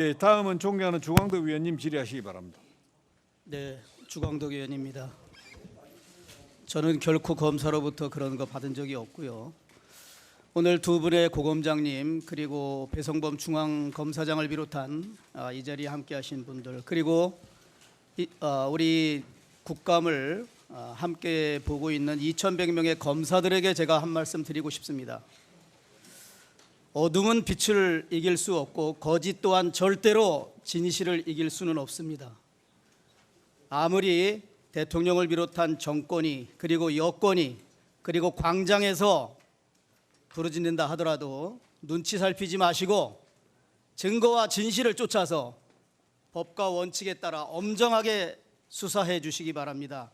예, 다음은 존경하는 주광덕 위원님 질의하시기 바랍니다. 네, 주광덕 의원입니다. 저는 결코 검사로부터 그런 거 받은 적이 없고요. 오늘 두 분의 고검장님 그리고 배성범 중앙검사장을 비롯한 이 자리에 함께하신 분들 그리고 우리 국감을 함께 보고 있는 2,100명의 검사들에게 제가 한 말씀 드리고 싶습니다. 어둠은 빛을 이길 수 없고 거짓 또한 절대로 진실을 이길 수는 없습니다. 아무리 대통령을 비롯한 정권이 그리고 여권이 그리고 광장에서 부르짖는다 하더라도 눈치 살피지 마시고 증거와 진실을 쫓아서 법과 원칙에 따라 엄정하게 수사해 주시기 바랍니다.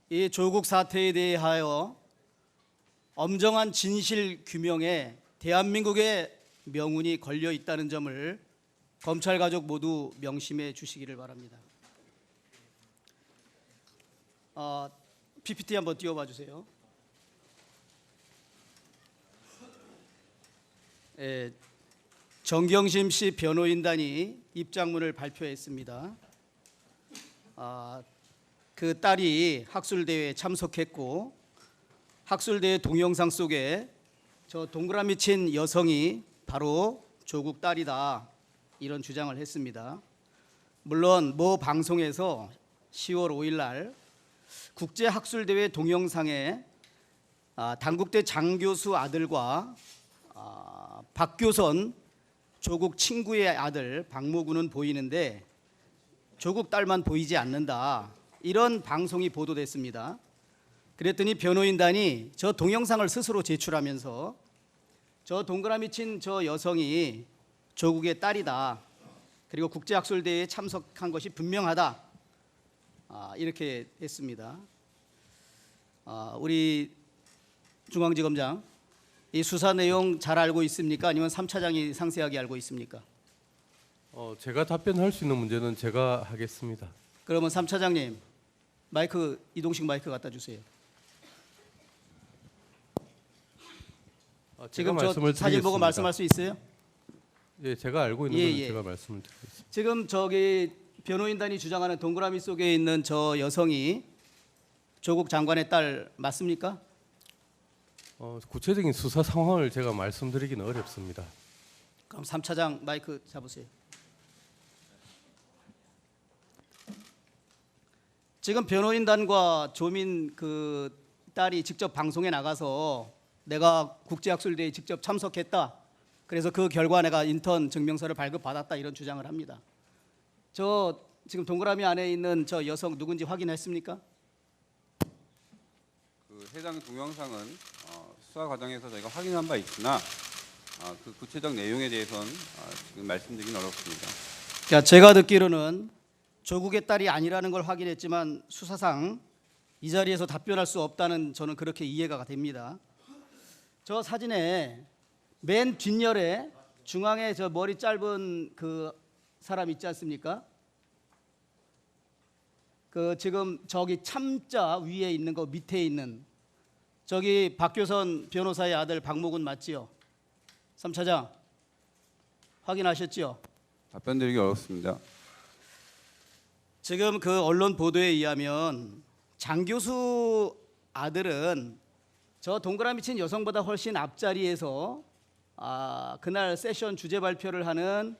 이 조국 사태에 대하여 엄정한 진실 규명에 대한민국의 명운이 걸려 있다는 점을 검찰 가족 모두 명심해 주시기를 바랍니다. PPT 한번 띄워봐 주세요. 정경심 씨 변호인단이 입장문을 발표했습니다. 그 딸이 학술대회에 참석했고 학술대회 동영상 속에 저 동그라미 친 여성이 바로 조국 딸이다 이런 주장을 했습니다. 물론 모 방송에서 10월 5일 날 국제학술대회 동영상에 단국대 장 교수 아들과 박교선 조국 친구의 아들 박모군은 보이는데 조국 딸만 보이지 않는다 이런 방송이 보도됐습니다. 그랬더니 변호인단이 저 동영상을 스스로 제출하면서 저 동그라미 친 저 여성이 조국의 딸이다 그리고 국제학술대회에 참석한 것이 분명하다 이렇게 했습니다. 우리 중앙지검장 이 수사 내용 잘 알고 있습니까? 아니면 3차장이 상세하게 알고 있습니까? 제가 답변할 수 있는 문제는 제가 하겠습니다. 그러면 3차장님 마이크 이동식 마이크 갖다 주세요. 지금 저 사진 보고 말씀할 수 있어요? 예, 제가 알고 있는 것은 제가 말씀을 드리겠습니다. 지금 저기 변호인단이 주장하는 동그라미 속에 있는 저 여성이 조국 장관의 딸 맞습니까? 구체적인 수사 상황을 제가 말씀드리기는 어렵습니다. 그럼 3차장 마이크 잡으세요. 지금 변호인단과 조민 그 딸이 직접 방송에 나가서 내가 국제학술대회에 직접 참석했다. 그래서 그 결과 내가 인턴 증명서를 발급받았다 이런 주장을 합니다. 저 지금 동그라미 안에 있는 저 여성 누군지 확인했습니까? 그 해당 동영상은 수사 과정에서 저희가 확인한 바 있으나 그 구체적 내용에 대해서는 지금 말씀드리긴 어렵습니다. 자, 제가 듣기로는 조국의 딸이 아니라는 걸 확인했지만 수사상 이 자리에서 답변할 수 없다는 저는 그렇게 이해가 됩니다. 저 사진에 맨 뒷열에 중앙에 저 머리 짧은 그 사람 있지 않습니까? 그 지금 저기 참자 위에 있는 거 밑에 있는 저기 박교선 변호사의 아들 박모군 맞지요? 3차장 확인하셨지요? 답변드리기 어렵습니다. 지금 그 언론 보도에 의하면 장 교수 아들은 저 동그라미 친 여성보다 훨씬 앞자리에서 그날 세션 주제 발표를 하는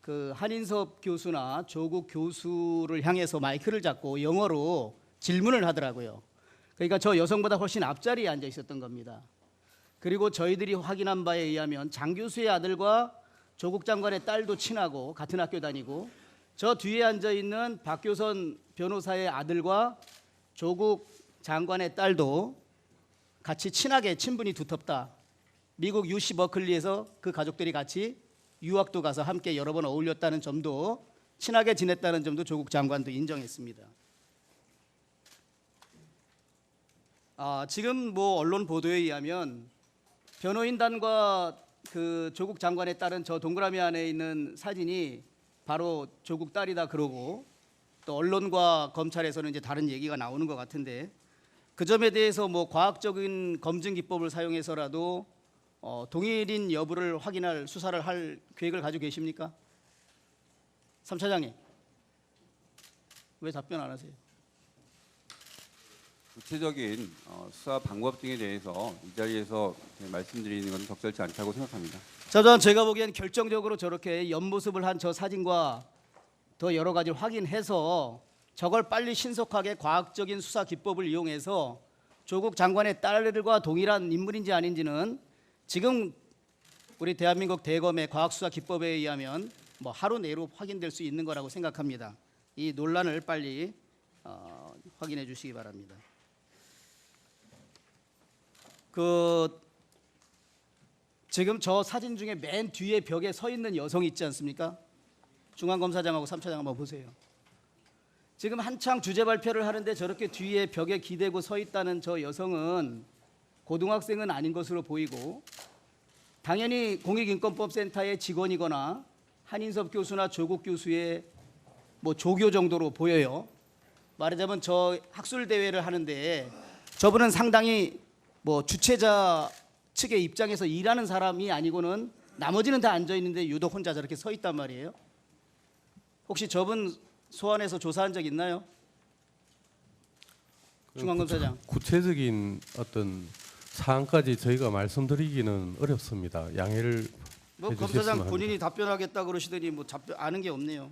그 한인섭 교수나 조국 교수를 향해서 마이크를 잡고 영어로 질문을 하더라고요. 그러니까 저 여성보다 훨씬 앞자리에 앉아 있었던 겁니다. 그리고 저희들이 확인한 바에 의하면 장 교수의 아들과 조국 장관의 딸도 친하고 같은 학교 다니고 저 뒤에 앉아 있는 박교선 변호사의 아들과 조국 장관의 딸도 같이 친하게 친분이 두텁다. 미국 UC 버클리에서 그 가족들이 같이 유학도 가서 함께 여러 번 어울렸다는 점도 친하게 지냈다는 점도 조국 장관도 인정했습니다. 지금 뭐 언론 보도에 의하면 변호인단과 그 조국 장관의 딸은 저 동그라미 안에 있는 사진이 바로 조국 딸이다 그러고 또 언론과 검찰에서는 이제 다른 얘기가 나오는 것 같은데 그 점에 대해서 뭐 과학적인 검증 기법을 사용해서라도 동일인 여부를 확인할 수사를 할 계획을 가지고 계십니까? 삼 차장님, 왜 답변 안 하세요? 구체적인 수사 방법 등에 대해서 이 자리에서 말씀드리는 것은 적절치 않다고 생각합니다. 자, 저는 제가 보기엔 결정적으로 저렇게 옆모습을 한 저 사진과 더 여러 가지를 확인해서 저걸 빨리 신속하게 과학적인 수사 기법을 이용해서 조국 장관의 딸들과 동일한 인물인지 아닌지는 지금 우리 대한민국 대검의 과학수사 기법에 의하면 뭐 하루 내로 확인될 수 있는 거라고 생각합니다. 이 논란을 빨리 확인해 주시기 바랍니다. 지금 저 사진 중에 맨 뒤에 벽에 서 있는 여성 있지 않습니까? 중앙검사장하고 3차장 한번 보세요. 지금 한창 주제 발표를 하는데 저렇게 뒤에 벽에 기대고 서 있다는 저 여성은 고등학생은 아닌 것으로 보이고 당연히 공익인권법센터의 직원이거나 한인섭 교수나 조국 교수의 뭐 조교 정도로 보여요. 말하자면 저 학술 대회를 하는데 저분은 상당히 뭐 주최자 측의 입장에서 일하는 사람이 아니고는 나머지는 다 앉아 있는데 유독 혼자 저렇게 서 있단 말이에요. 혹시 저분 소환해서 조사한 적 있나요? 중앙검사장. 구체적인 어떤 사안까지 저희가 말씀드리기는 어렵습니다. 양해를 뭐 해주셨으면 검사장 합니다. 본인이 답변하겠다 그러시더니 뭐 답변 아는 게 없네요.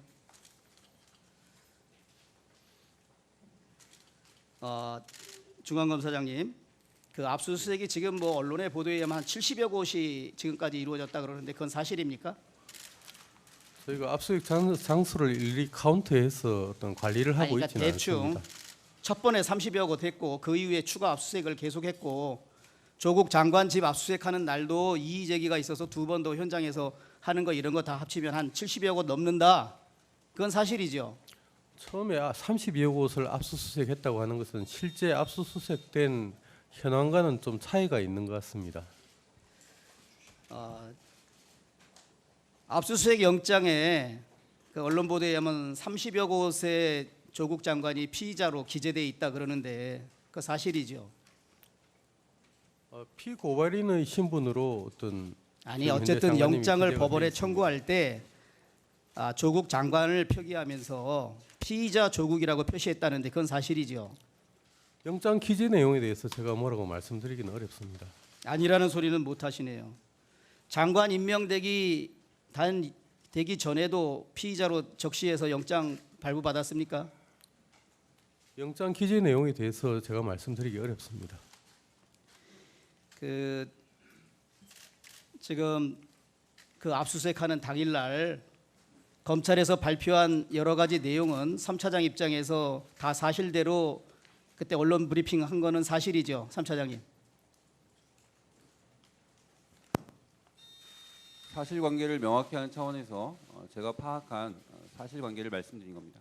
중앙검사장님, 그 압수수색이 지금 뭐 언론의 보도에 의하면 한 70여 곳이 지금까지 이루어졌다 그러는데 그건 사실입니까? 저희가 압수수색 장소를 일일이 카운트해서 어떤 관리를 하고 그러니까 있지는 대충 않습니다. 첫 번에 30여 곳 했고 그 이후에 추가 압수수색을 계속했고 조국 장관 집 압수수색하는 날도 이의 제기가 있어서 두 번 더 현장에서 하는 거 이런 거 다 합치면 한 70여 곳 넘는다. 그건 사실이죠. 처음에 32여 곳을 압수수색했다고 하는 것은 실제 압수수색된 현황과는 좀 차이가 있는 것 같습니다. 압수수색 영장에 그 언론 보도에 의하면 30여 곳에 조국 장관이 피의자로 기재돼 있다 그러는데 그 사실이죠. 피고발인의 신분으로 어떤 아니 지금 현재 어쨌든 장관님이 영장을 기재가 법원에 되어 있습니다. 청구할 때 조국 장관을 표기하면서 피의자 조국이라고 표시했다는데 그건 사실이죠. 영장 기재 내용에 대해서 제가 뭐라고 말씀드리기는 어렵습니다. 아니라는 소리는 못 하시네요. 장관 임명되기 되기 전에도 피의자로 적시해서 영장 발부받았습니까? 영장 기재 내용에 대해서 제가 말씀드리기 어렵습니다. 지금 그 압수수색하는 당일날 검찰에서 발표한 여러 가지 내용은 3차장 입장에서 다 사실대로 그때 언론 브리핑 한 거는 사실이죠, 3차장님. 사실관계를 명확히 하는 차원에서 제가 파악한 사실관계를 말씀드린 겁니다.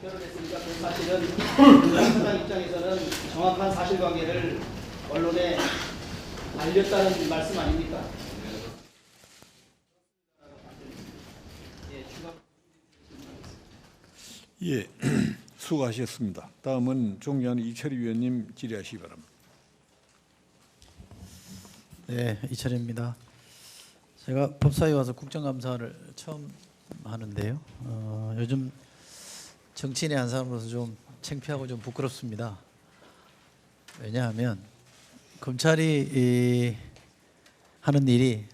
발표를 했으니까 그 사실은 3차장 입장에서는 정확한 사실관계를 언론에 알렸다는 말씀 아닙니까? 예, 수고하셨습니다. 다음은 존경하는 이철희 위원님 질의하시기 바랍니다. 네, 이철입니다. 제가 법사위에 와서 국정감사를 처음 하는데요. 요즘 정치인의 한 사람으로서 좀 창피하고 좀 부끄럽습니다. 왜냐하면 검찰이 하는 일이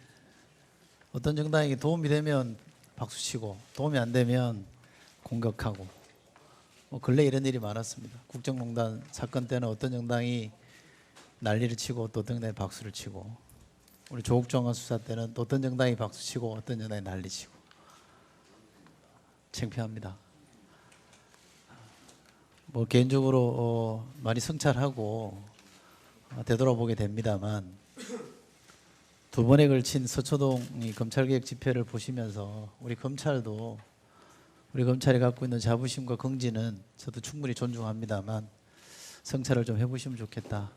어떤 정당에게 도움이 되면 박수치고 도움이 안 되면 공격하고 근래 이런 일이 많았습니다. 국정농단 사건 때는 어떤 정당이 난리를 치고 또 어떤 정당이 박수를 치고 우리 조국 장관 수사 때는 또 어떤 정당이 박수치고 어떤 정당이 난리치고 창피합니다. 뭐 개인적으로 많이 성찰하고 되돌아보게 됩니다만 두 번에 걸친 서초동 검찰개혁 집회를 보시면서 우리 검찰이 갖고 있는 자부심과 긍지는 저도 충분히 존중합니다만 성찰을 좀 해보시면 좋겠다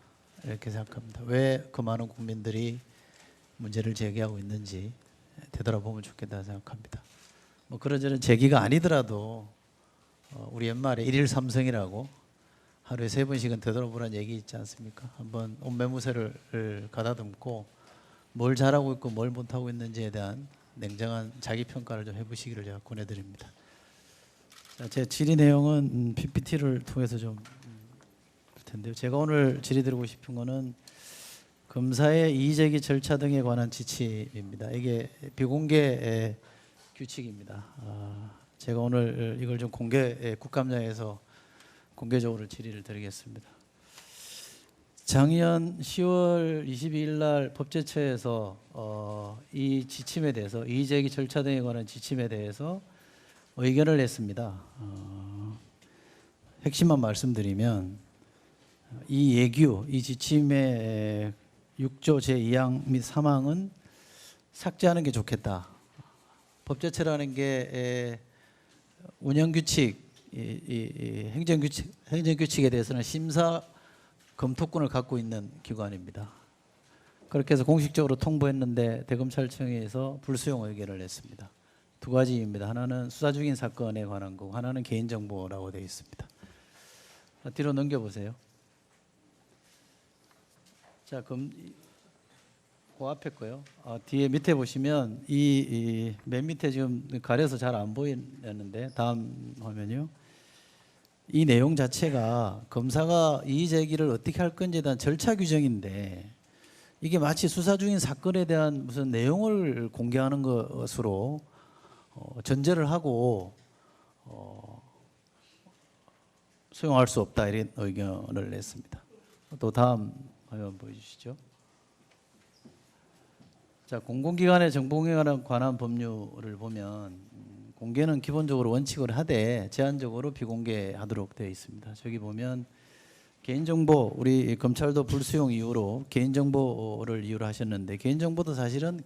이렇게 생각합니다. 왜 그 많은 국민들이 문제를 제기하고 있는지 되돌아보면 좋겠다 생각합니다. 뭐 그런저런 제기가 아니더라도 우리 옛말에 일일 삼성이라고 하루에 3번씩은 되돌아보라는 얘기 있지 않습니까? 한번 옷매무새를 가다듬고 뭘 잘하고 있고 뭘 못하고 있는지에 대한 냉정한 자기 평가를 좀 해보시기를 제가 권해드립니다. 자, 제 질의 내용은 PPT를 통해서 좀 볼 텐데요. 제가 오늘 질의드리고 싶은 거는 검사의 이의제기 절차 등에 관한 지침입니다. 이게 비공개 규칙입니다. 제가 오늘 이걸 좀 국감장에서 공개적으로 질의를 드리겠습니다. 작년 10월 22일 날 법제처에서 이 지침에 대해서 이의제기 절차 등에 관한 지침에 대해서 의견을 냈습니다. 핵심만 말씀드리면 이 예규, 이 지침의 6조 제2항 및 3항은 삭제하는 게 좋겠다. 법제처라는 게 운영규칙, 행정규칙에 대해서는 심사 검토권을 갖고 있는 기관입니다. 그렇게 해서 공식적으로 통보했는데 대검찰청에서 불수용 의견을 냈습니다. 두 가지입니다. 하나는 수사 중인 사건에 관한 거고 하나는 개인정보라고 되어 있습니다. 뒤로 넘겨보세요. 자, 그럼 그 앞에 거요. 뒤에 밑에 보시면 이 맨 밑에 지금 가려서 잘 안 보이는데 다음 화면이요. 이 내용 자체가 검사가 이의 제기를 어떻게 할 건지에 대한 절차 규정인데 이게 마치 수사 중인 사건에 대한 무슨 내용을 공개하는 것으로 전제를 하고 수용할 수 없다 이런 의견을 냈습니다. 또 다음 화면 보여주시죠. 자, 공공기관의 정보공개에 관한 법률을 보면 공개는 기본적으로 원칙을 하되 제한적으로 비공개하도록 되어 있습니다. 저기 보면 개인정보, 우리 검찰도 불수용 이유로 개인정보를 이유로 하셨는데 개인정보도 사실은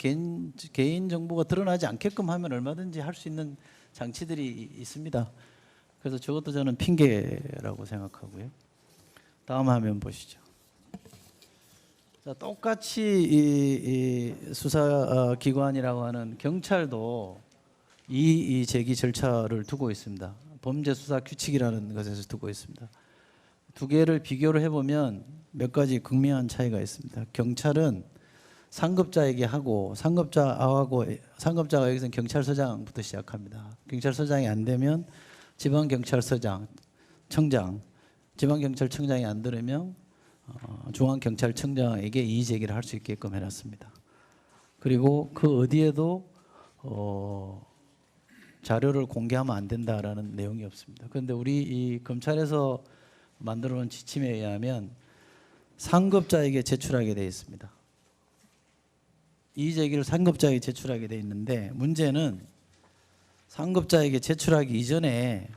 개인정보가 드러나지 않게끔 하면 얼마든지 할 수 있는 장치들이 있습니다. 그래서 저것도 저는 핑계라고 생각하고요. 다음 화면 보시죠. 자, 똑같이 이 수사기관이라고 하는 경찰도 이 제기 절차를 두고 있습니다. 범죄수사 규칙이라는 것에서 두고 있습니다. 두 개를 비교를 해보면 몇 가지 극명한 차이가 있습니다. 경찰은 상급자에게 하고 상급자가 여기서는 경찰서장부터 시작합니다. 경찰서장이 안 되면 지방경찰서장, 청장, 지방경찰청장이 안 들으면 중앙경찰청장에게 이의 제기를 할 수 있게끔 해놨습니다. 그리고 그 어디에도 자료를 공개하면 안 된다라는 내용이 없습니다. 그런데 우리 이 검찰에서 만들어 놓은 지침에 의하면 상급자에게 제출하게 되어 있습니다. 이의 제기를 상급자에게 제출하게 되어 있는데 문제는 상급자에게 제출하기 이전에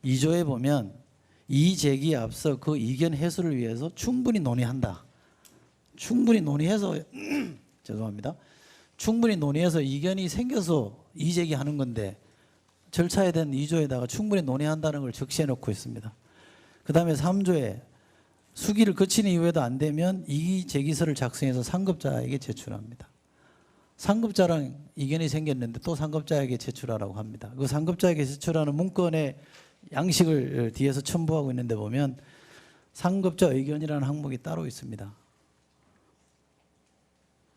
2조에 보면 이의 제기에 앞서 그 이견 해소를 위해서 충분히 논의한다. 충분히 논의해서 죄송합니다. 충분히 논의해서 이견이 생겨서 이의 제기하는 건데 절차에 대한 2조에다가 충분히 논의한다는 걸 적시해 놓고 있습니다. 그 다음에 3조에 수기를 거치는 이후에도 안 되면 이의 제기서를 작성해서 상급자에게 제출합니다. 상급자랑 이견이 생겼는데 또 상급자에게 제출하라고 합니다. 그 상급자에게 제출하는 문건의 양식을 뒤에서 첨부하고 있는데 보면 상급자 의견이라는 항목이 따로 있습니다.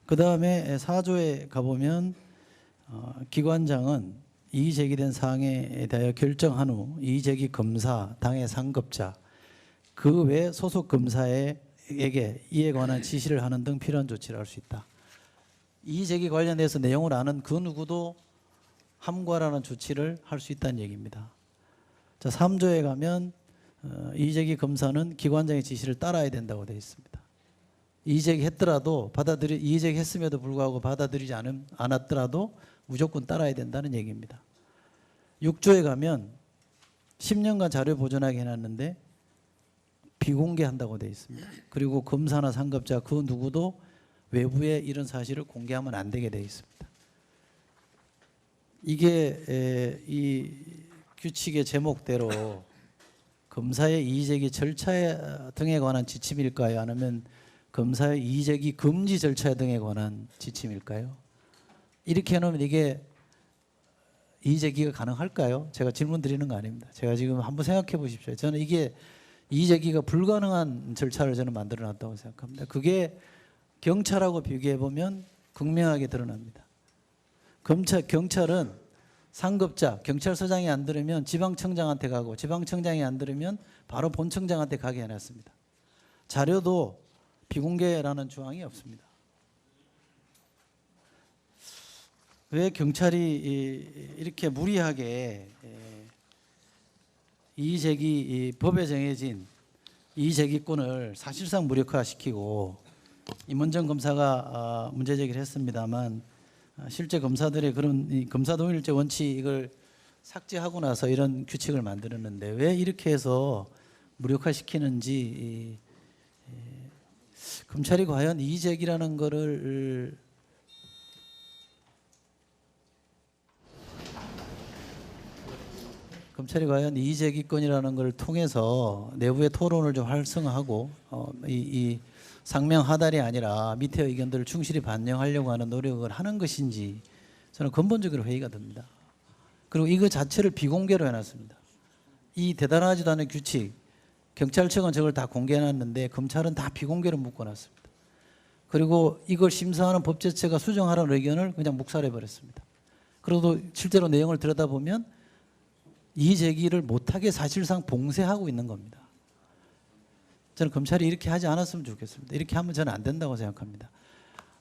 그 다음에 4조에 가보면 기관장은 이의 제기된 사항에 대하여 결정한 후 이의 제기 검사, 당의 상급자, 그 외 소속 검사에게 이에 관한 지시를 하는 등 필요한 조치를 할 수 있다. 이의 제기 관련해서 내용을 아는 그 누구도 함구하라는 조치를 할 수 있다는 얘기입니다. 자, 3조에 가면 이의 제기 검사는 기관장의 지시를 따라야 된다고 되어 있습니다. 이의 제기했더라도 이의 제기했음에도 불구하고 받아들이지 않았더라도 무조건 따라야 된다는 얘기입니다. 6조에 가면 10년간 자료 보존하게 해놨는데 비공개한다고 되어 있습니다. 그리고 검사나 상급자 그 누구도 외부에 이런 사실을 공개하면 안 되게 되어 있습니다. 이게 이 규칙의 제목대로 검사의 이의 제기 절차 등에 관한 지침일까요? 아니면 검사의 이의 제기 금지 절차 등에 관한 지침일까요? 이렇게 해놓으면 이게 이의 제기가 가능할까요? 제가 질문 드리는 거 아닙니다. 제가 지금 한번 생각해 보십시오. 저는 이게 이의 제기가 불가능한 절차를 저는 만들어 놨다고 생각합니다. 그게 경찰하고 비교해 보면 극명하게 드러납니다. 경찰은 상급자, 경찰서장이 안 들으면 지방청장한테 가고 지방청장이 안 들으면 바로 본청장한테 가게 해놨습니다. 자료도 비공개라는 조항이 없습니다. 왜 경찰이 이렇게 무리하게 이의제기 법에 정해진 이의제기권을 사실상 무력화시키고 임원정 검사가 문제 제기를 했습니다만 실제 검사들의 그런 이 검사 동일제 원칙을 삭제하고 나서 이런 규칙을 만들었는데 왜 이렇게 해서 무력화시키는지 검찰이 과연 이의제기라는 거를 검찰이 과연 이의제기권이라는 걸 통해서 내부의 토론을 좀 활성화하고 이 상명 하달이 아니라 밑에 의견들을 충실히 반영하려고 하는 노력을 하는 것인지 저는 근본적으로 회의가 듭니다. 그리고 이거 자체를 비공개로 해놨습니다. 이 대단하지도 않은 규칙, 경찰청은 저걸 다 공개해놨는데 검찰은 다 비공개로 묶어놨습니다. 그리고 이걸 심사하는 법제처가 수정하라는 의견을 그냥 묵살해버렸습니다. 그래도 실제로 내용을 들여다보면 이의제기를 못하게 사실상 봉쇄하고 있는 겁니다. 저는 검찰이 이렇게 하지 않았으면 좋겠습니다. 이렇게 하면 저는 안 된다고 생각합니다.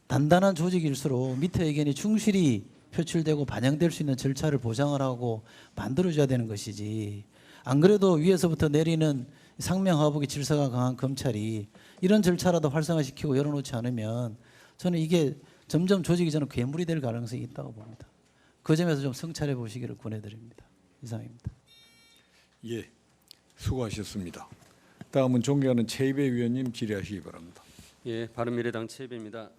단단한 조직일수록 밑에 의견이 충실히 표출되고 반영될 수 있는 절차를 보장을 하고 만들어줘야 되는 것이지, 안 그래도 위에서부터 내리는 상명하복의 질서가 강한 검찰이 이런 절차라도 활성화시키고 열어놓지 않으면 저는 이게 점점 조직이 저는 괴물이 될 가능성이 있다고 봅니다. 그 점에서 좀 성찰해 보시기를 권해드립니다. 이상입니다. 예, 수고하셨습니다. 다음은 존경하는 최이배 위원님 질의하시기 바랍니다. 예, 바른미래당 최이배입니다.